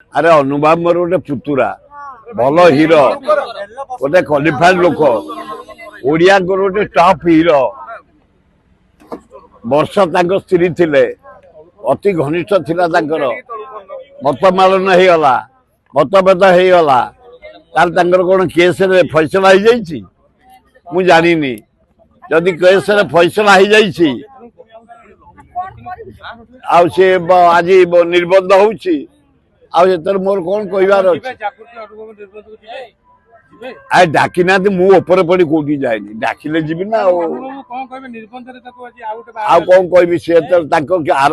अरे अनुभाव मोर गोटे पुतुरा भल हीरो गोटे क्वालिफाइड लोक ओडिया गोटे टॉप हीरो वर्ष स्त्री थिले अति घनिष्ठ थिला मतमालन होगला मतभेद होगला तार कौन केस फैसला हो जाइए मु जानी जदि केस फैसला हो जाइए आज निर्बंध होउची मोर कौन कहबार अच्छे डाकी ना मुझे पड़ी कौटी जाए डाकिले जी ना आ कौन कह सी आर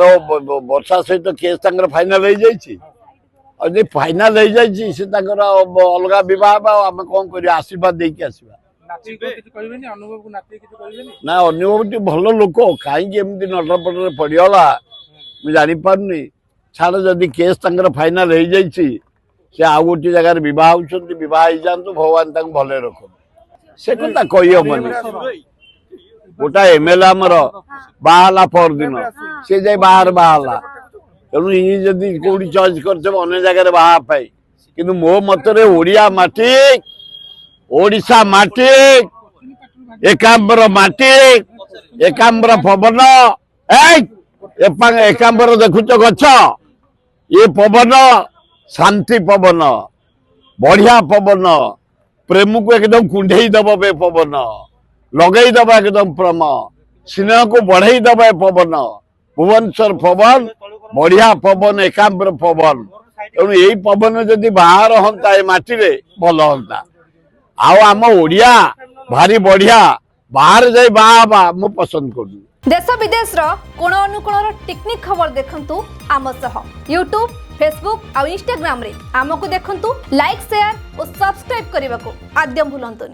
वर्षा सहित केस फाइनाल हो जाइए फाइनाल हो जाइए से अलग बहुत आम कौन कर आशीर्वाद देकी आसवा ना अनुभव भल लोक कहीं नटपटर पड़गला मुझे जापारे छाड़ जदि केस फाइनाल हो जाइए से आउ गोटे जगार बह हो जातु भगवान भले रख से कथा कहीहबनी गोटा एमएलए आमर बाहला पर दिन सी जाए बाहर बाहला तेणु ये जदि कौटी चॉइस कर अन्य जगह बाहा कि मो मतरे ओडिया माटी ओडिशा माटी एकांबर माटी एकांबर पवन एकांबर देखुच गछ ये पवन शांति पवन बढ़िया पवन प्रेम को एकदम कुंडई दब बे पवन लगई दब एकदम प्रेम स्नेह को बढ़ई दब पवन भुवनेश्वर पवन बढ़िया पवन एकांबर पवन तेणु यही पवन जदि बाहर हंता ए माटी भल हंता आम ओडिया भारी बढ़िया बाहर जाई बाहा मु पसंद करू देश विदेश कोण अनुकोण टेक्निक खबर देखंतु आम सह यूट्यूब फेसबुक और इंस्टाग्राम रे आमको देखंतु लाइक शेयर और सब्सक्राइब करने को आद्यम भूलंतुनि।